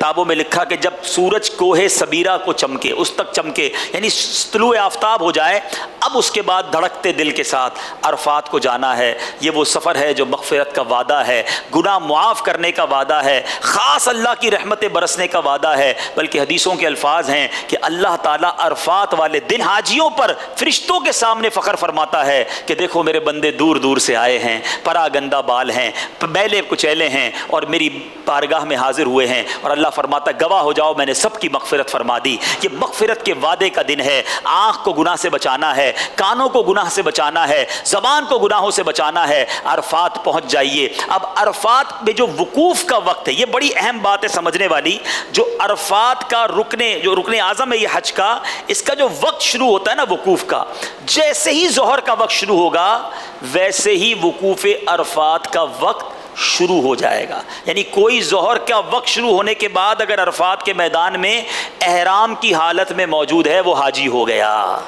किताबों में लिखा कि जब सूरज कोहे सबीरा को चमके, उस तक चमके यानी तुलुए आफ्ताब हो जाए, अब उसके बाद धड़कते दिल के साथ अरफात को जाना है। ये वो सफ़र है जो मग़फ़िरत का वादा है, गुनाह मुआफ़ करने का वादा है, ख़ास अल्लाह की रहमतें बरसने का वादा है। बल्कि हदीसों के अल्फाज हैं कि अल्लाह ताला अरफात वाले दिन हाजियों पर फ़रिश्तों के सामने फ़ख्र फरमाता है कि देखो मेरे बंदे दूर दूर से आए हैं, परागंदा बाल हैं, मैले कुचैले हैं और मेरी बारगाह में हाजिर हुए हैं। और अल्लाह फरमाता गवाह हो जाओ मैंने सबकी मग़फ़िरत फरमा दी। ये मग़फ़िरत के वादे का दिन है। आँख को गुनाह से बचाना है, कानों को गुनाह से बचाना है, ज़बान को गुनाहों से बचाना है। अरफात पहुँच जाइए। अब अरफात में जो वकूफ़ का वक्त है, ये बड़ी अहम बात है समझने वाली। जो अरफात का जो रुकने आज़म है ये हज का, इसका जो वक्त शुरू होता है ना वकूफ़ का, जैसे ही ज़ोहर का वक्त शुरू होगा वैसे ही वकूफ़ अरफात का वक्त शुरू हो जाएगा। यानी कोई ज़ोहर का वक्त शुरू होने के बाद अगर अरफात के मैदान में एहराम की हालत में मौजूद है वो हाजी हो गया,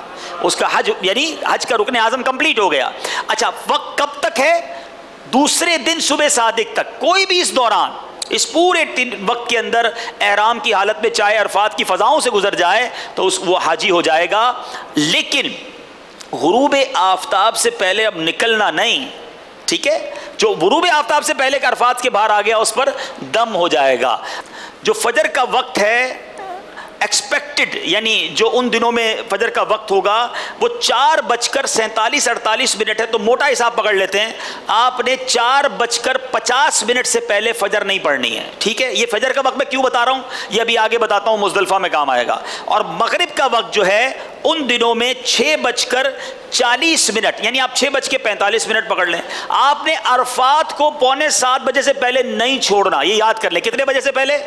उसका हज यानी हज का रुकने आज़म कंप्लीट हो गया। अच्छा, वक्त कब तक है? दूसरे दिन सुबह सादिक तक। कोई भी इस दौरान इस पूरे वक्त के अंदर एहराम की हालत में चाहे अरफात की फ़ज़ाओं से गुजर जाए तो वो हाजी हो जाएगा। लेकिन गुरूब आफ्ताब से पहले अब निकलना नहीं, ठीक है? जो गुरूब आफ्ताब से पहले अरफात के बाहर आ गया उस पर दम हो जाएगा। जो फजर का वक्त है एक्सपेक्टेड, यानी जो उन दिनों में फजर का वक्त होगा वो 4:47-48 है। तो मोटा हिसाब पकड़ लेते हैं, आपने 4:50 से पहले फजर नहीं पढ़नी है, ठीक है? ये फजर का वक्त मैं क्यों बता रहा हूँ ये अभी आगे बताता हूँ, मुज़दलिफ़ा में काम आएगा। और मगरिब का वक्त जो है उन दिनों में 6:40 यानी आप 6:45 पकड़ लें। आपने अरफात को 6:45 बजे से पहले नहीं छोड़ना, ये याद कर लें। कितने बजे से पहले?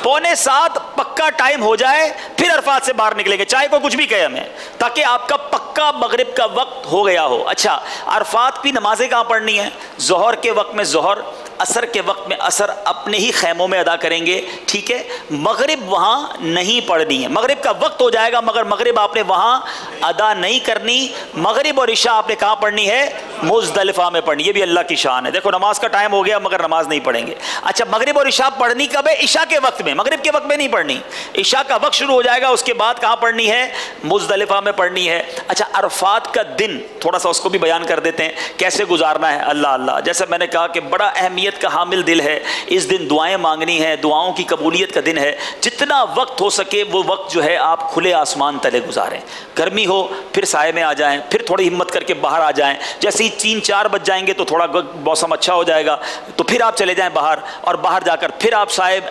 6:45 पक्का टाइम हो जाए फिर अरफात से बाहर निकलेंगे, चाहे कोई कुछ भी कहे हमें, ताकि आपका पक्का मगरिब का वक्त हो गया हो। अच्छा, अरफात की नमाजें कहाँ पढ़नी है? ज़ोहर के वक्त में ज़ोहर, असर के वक्त में असर अपने ही खैमों में अदा करेंगे, ठीक है? मगरिब वहाँ नहीं पढ़नी है। मगरिब का वक्त हो जाएगा मगर मगरिब आपने वहाँ अदा नहीं करनी। मगरिब और इशा आपने कहाँ पढ़नी है? मुज़दलिफ़ा में पढ़नी। ये भी अल्लाह की शान है। देखो नमाज का टाइम हो गया मगर नमाज नहीं पढ़ेंगे। अच्छा, मगरिब और इशा पढ़नी कब है? इशा के वक्त में, मगरिब के वक्त में नहीं पढ़नी। इशा का वक्त शुरू हो जाएगा उसके बाद कहाँ पढ़नी है? मुज़दलिफ़ा में पढ़नी है। अच्छा, अरफात का दिन थोड़ा सा उसको भी बयान कर देते हैं, कैसे गुजारना है। अल्लाह अल्लाह, जैसे मैंने कहा कि बड़ा अहमियत का हामिल दिल है। इस दिन दुआएं मांगनी है, दुआओं की कबूलियत का दिन है। जितना वक्त हो सके वो वक्त जो है आप खुले आसमान तले गुजारें। गर्मी हो फिर साए में आ जाएं, फिर थोड़ी हिम्मत करके बाहर आ जाएं। जैसे ही 3-4 बज जाएंगे तो थोड़ा मौसम अच्छा हो जाएगा तो फिर आप चले जाएं बाहर, और बाहर जाकर फिर आप साए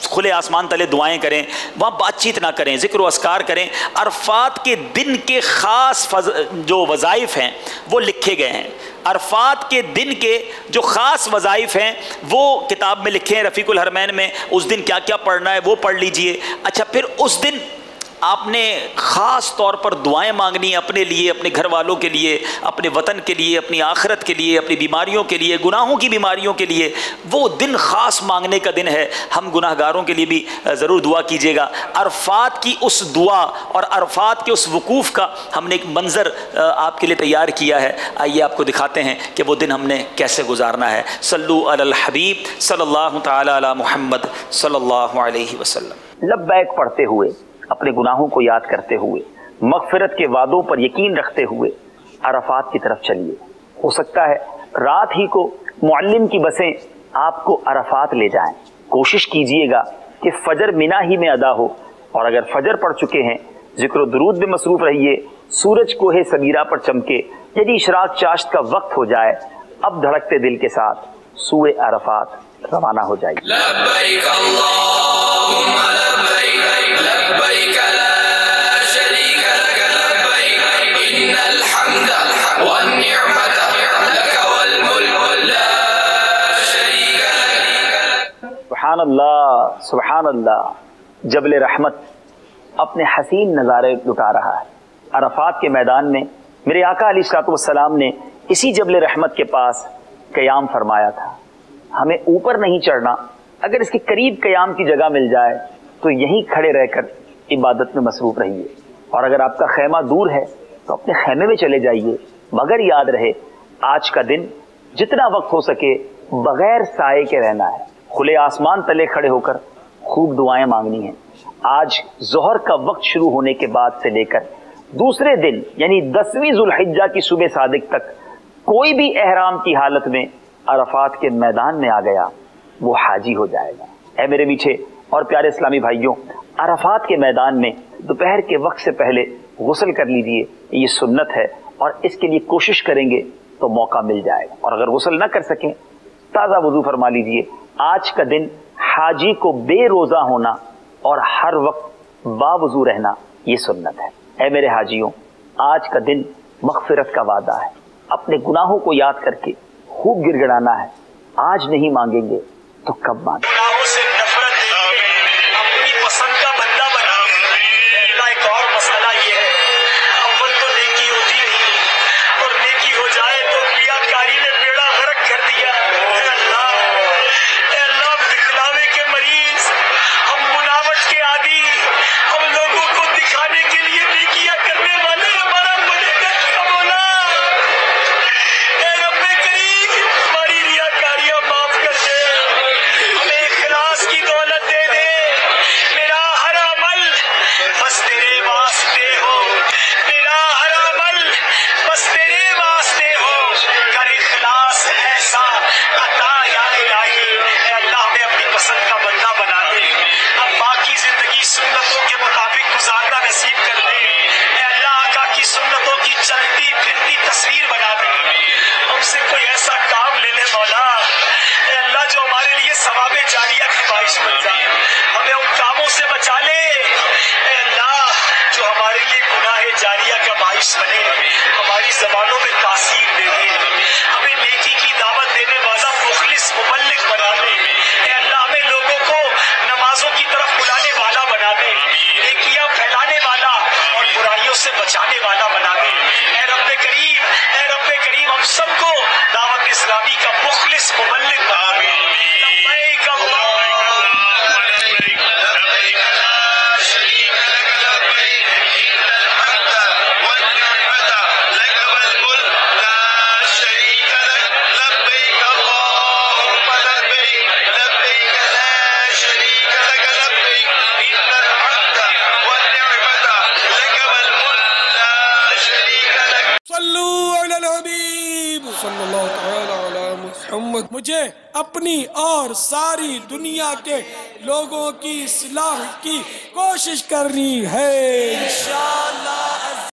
खुले आसमान तले दुआएं करें, वहाँ बातचीत ना करें, ज़िक्र व अस्कार करें। अरफात के दिन के ख़ास जो वज़ाइफ़ हैं वो लिखे गए हैं। अरफात के दिन के जो ख़ास वज़ाइफ़ हैं वो किताब में लिखे हैं, रफ़ीकुल हरमैन में। उस दिन क्या क्या पढ़ना है वो पढ़ लीजिए। अच्छा, फिर उस दिन आपने ख़ास तौर पर दुआएं मांगनी अपने लिए, अपने घर वालों के लिए, अपने वतन के लिए, अपनी आखिरत के लिए, अपनी बीमारियों के लिए, गुनाहों की बीमारियों के लिए। वो दिन ख़ास मांगने का दिन है। हम गुनाहगारों के लिए भी ज़रूर दुआ कीजिएगा। अरफात की उस दुआ और अरफात के उस वकूफ़ का हमने एक मंज़र आपके लिए तैयार किया है। आइए आपको दिखाते हैं कि वो दिन हमने कैसे गुजारना है। सल्लु अलल हबीब सल्लल्लाहु तआला अला मुहम्मद सल्लल्लाहु अलैहि वसल्लम। लब्बैक पढ़ते हुए, अपने गुनाहों को याद करते हुए, मग़फ़िरत के वादों पर यकीन रखते हुए अरफात की तरफ चलिए। हो सकता है रात ही को मुअल्लिम की बसें आपको अरफात ले जाएं। कोशिश कीजिएगा कि फजर मिना ही में अदा हो, और अगर फजर पढ़ चुके हैं ज़िक्र दुरूद में मसरूफ़ रहिए। सूरज कोहे सबीरा पर चमके, यदि इशराक चाश्त का वक्त हो जाए, अब धड़कते दिल के साथ सूए अरफात रवाना हो जाइए। लब्बैक अल्लाहुम्मा लब्बैक, लब्बैक ला शरीक लक लब्बैक, इन्नल हम्दा वन निअमत लक वल मुल्क ला शरीक लक। सुभान अल्लाह, सुभान अल्लाह। जबल रहमत अपने हसीन नज़ारे लुटा रहा है। अरफात के मैदान में मेरे आका अलैहिस्सलाम ने इसी जबल रहमत के पास क़याम फरमाया था। हमें ऊपर नहीं चढ़ना, अगर इसके करीब क़याम की जगह मिल जाए तो यहीं खड़े रहकर इबादत में मसरूफ़ रहिए। और अगर आपका खैमा दूर है तो अपने खैमे में चले जाइए, मगर याद रहे आज का दिन जितना वक्त हो सके बगैर साए के रहना है। खुले आसमान तले खड़े होकर خوب دعائیں مانگنی ہیں. آج ظہر کا وقت شروع ہونے کے بعد سے لے کر دوسرے دن یعنی 10ویں ذو الحجہ کی صبح صادق تک کوئی بھی احرام کی حالت میں عرفات کے میدان میں آ گیا وہ حاجی ہو جائے گا. اے میرے میٹھے اور پیارے اسلامی بھائیوں، عرفات کے میدان میں دوپہر کے وقت سے پہلے غسل کر لیجئے، یہ سنت ہے، اور اس کے لیے کوشش کریں گے تو موقع مل جائے گا. اور اگر غسل نہ کر سکیں تازہ وضو فرما لیجئے. آج کا دن حاجی کو بے روزہ ہونا اور ہر وقت باوضو رہنا یہ سنت ہے. اے میرے حاجیوں، آج کا دن مغفرت کا وعدہ ہے. اپنے گناہوں کو یاد کر کے خوب گڑ گڑانا ہے. آج نہیں مانگیں گے تو کب مانگیں گے؟ ہماری زبانوں میں تاثیر دے دے، ہمیں نیکی کی دعوت دینے والا مخلص مبلغ بنا دے. اے اللہ ہمیں لوگوں کو نمازوں کی طرف بلانے والا بنا دے، نیکیاں پھیلانے والا اور برائیوں سے بچانے والا بنا دے. اے رب کریم ہم سب کو دعوت اسلامی کا مخلص مبلغ بنا دے. لبیک اللہم لبیک لبیک لا شریک لک لبیک ان الحمد والنعمت لک والملک لا شریک لک لبیک اللہم لبیک لبیک لا شریک لک لبیک ان الحمد والنعمت لک والملک لا شریک لک. صلو علی الحبیب صلی اللہ تعالی علی محمد. مجھے اپنی اور ساری دنیا کے لوگوں کی اصلاح کی کوشش کرنی ہے انشاءاللہ.